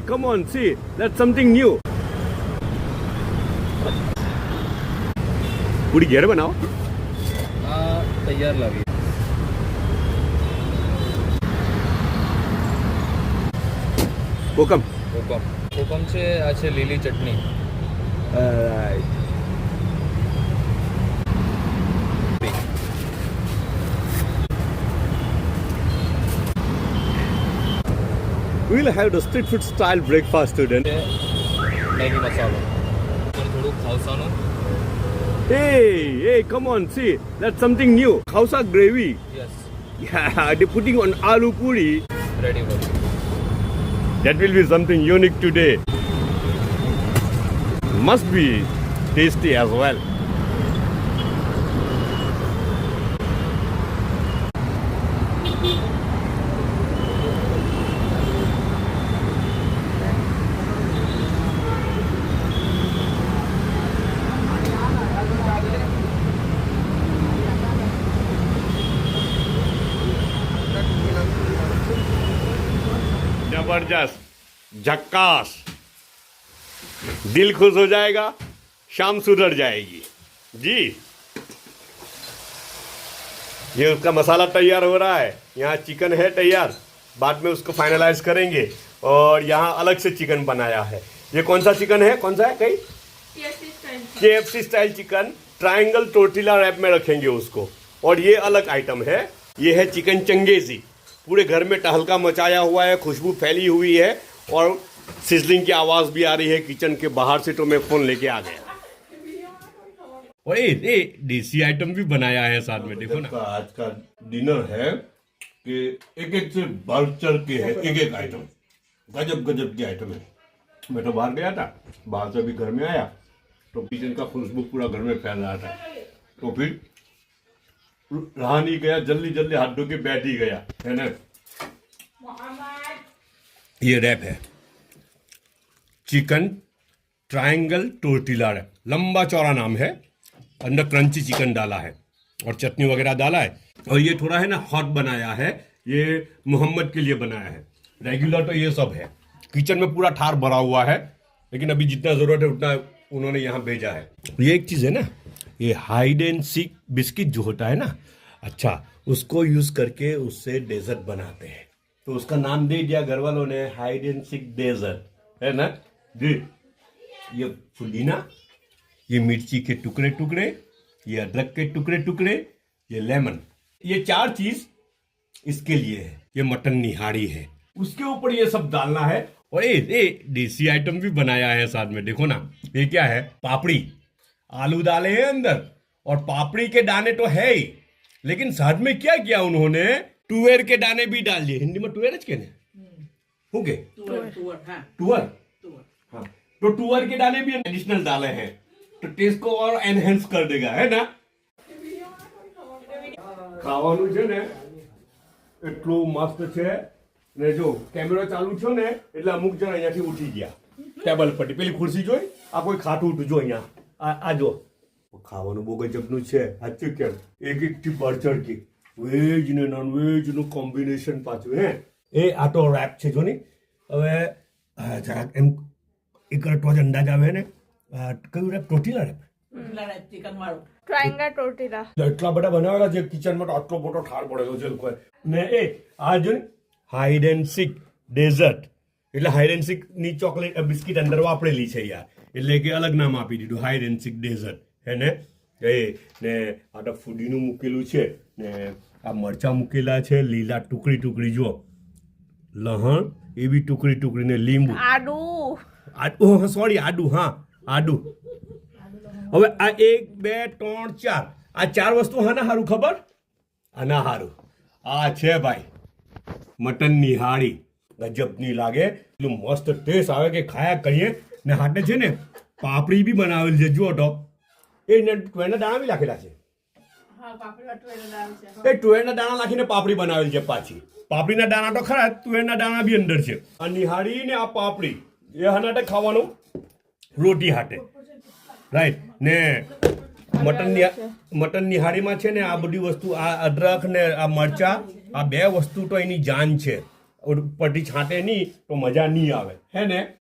come on, see, that's something new. पूरी घेर बनाओ. તૈયાર લાવી. કોકમ. કોકમ છે, આ છે લીલી ચટણી. Alright. We'll have the street food style breakfast today. Maggi મસાલો. થોડુંક ખાવસાનું. Hey, come on, see, that's something new. Khausa gravy. Yes. Yeah, they're putting on aloo puri. Ready bus. That will be something unique today. Must be tasty as well. जबरदस्त, झक्कास, दिल खुश हो जाएगा, शाम सुधर जाएगी जी. ये उसका मसाला तैयार हो रहा है. यहाँ चिकन है तैयार, बाद में उसको फाइनलाइज करेंगे. और यहाँ अलग से चिकन बनाया है. ये कौन सा चिकन है, कौन सा है, कहीं KFC style chicken. Triangle tortilla wrap में रखेंगे उसको. और ये अलग आइटम है, ये है चिकन चंगेजी. पूरे घर में टहलका मचाया हुआ है, खुशबू फैली हुई है और सिजलिंग की आवाज भी आ रही है किचन के बाहर से. तो मैं फोन लेके आ गया. और ये देसी आइटम भी बनाया है साथ में, देखो ना. आज का डिनर है कि एक से बढ़ चढ़ के है, एक आइटम, गजब की आइटम है. मैं तो बाहर गया था, बाहर से भी घर में आया तो किचन का खुशबू पूरा घर में फैल रहा था. तो फिर रहा नहीं गया, जल्दी हाथ धो के बैठ ही गया, है ना. ये रैप है, चिकन ट्रायंगल टोर्टिला रैप. लंबा चौड़ा नाम है. अंदर क्रंची चिकन डाला है और चटनी वगैरह डाला है. और ये थोड़ा है ना हॉट बनाया है, ये मोहम्मद के लिए बनाया है. रेगुलर तो ये सब है. किचन में पूरा ठार भरा हुआ है, लेकिन अभी जितना जरूरत है उतना उन्होंने यहाँ भेजा है. ये एक चीज है ना, ये हाइड एंड सीक बिस्किट जो होता है ना, अच्छा, उसको यूज करके उससे डेजर्ट बनाते हैं. तो उसका नाम दे दिया घर वालों ने, हाइड एंड सीक डेजर्ट, है ना जी. ये पुदीना, ये मिर्ची के टुकड़े टुकड़े, ये अदरक के टुकड़े टुकड़े, ये लेमन, ये 4 चीज इसके लिए है. ये मटन निहारी है, उसके ऊपर ये सब डालना है. और ये देसी आइटम भी बनाया है साथ में, देखो ना. ये क्या है, पापड़ी, आलू डाले हैं अंदर और पापड़ी के दाने तो है ही, लेकिन साथ में क्या किया उन्होंने, तुअर के दाने भी डाल दिए. हिंदी में तुअर कहने हो गए, तुअर, हाँ. तो तुअर के दाने भी एडिशनल डाले हैं, तो टेस्ट को और एनहेंस कर देगा, है ना. ખાવાનું છે ને એટલું મસ્ત છે ને, જો કેમેરો ચાલુ છો ને એટલે અમુક જણ અહીંયાથી ઉઠી ગયા ટેબલ પરથી. પેલી ખુરશી જોઈ, આ કોઈ ખાટું ઉઠું જો અહીંયા, આ જો ખાવાનું બહુ ગજબનું છે. સાચું કેમ, એક થી બળચડ કે વેજ ને નોન વેજ નું કોમ્બિનેશન પાછું. હે એ આ તો રેપ છે જો ને. હવે જરાક એમ એક તો જ અંદાજ આવે ને, કયું રેપ, ટોર્ટિલા રેપ, ટ્રાયંગલ ટોર્ટિલા. એટલા બધા બનાવેલા છે કિચનમાં, તો આટલો મોટો ઠાર પડેલો છે લોકો ને. એ આ જો હાઈડ એન્ડ સીક ડેઝર્ટ, એટલે હાઈડ એન્ડ સીક ની ચોકલેટ બિસ્કિટ અંદર વાપરેલી છે યાર, એટલે કે અલગ નામ આપી દીધું, હાઈડ એન્ડ સીક ડેઝર્ટ, હે ને. એ ને આ તો ફુદીનું મૂકેલું છે ને, આ મરચા મૂકેલા છે લીલા ટુકડી જુઓ, લહણ એવી ટુકડી ને લીંબુ, આદુ, સોરી આદુ, હા આદુ. હવે આ 1 2 3 4 આ 4 વસ્તુ હાના હારું ખબર, આના હારું. આ છે ભાઈ મટન નિહાળી, ગજબની લાગે, એટલું મસ્ત ટેસ્ટ આવે કે ખાયા કરીએ ને. હાટે છે ને પાપડી બી બનાવેલી છે, જુઓ તો એ ટુવેરના દાણા બી નાખેલા છે. એ ટુવેરના દાણા નાખીને પાપડી બનાવેલી છે પાછી. પાપડીના દાણા તો ખરા, તુવેરના દાણા બી અંદર છે. આ નિહાળી ને આ પાપડી એ હાટે ખાવાનું, રોટી હાટે, રાઈટ ને. મટન નિહાળીમાં છે ને આ બધી વસ્તુ, આ અદરક ને આ મરચા, આ 2 વસ્તુ તો એની જાન છે. ઉપરથી છાંટે નહીં તો મજા નહીં આવે હે ને.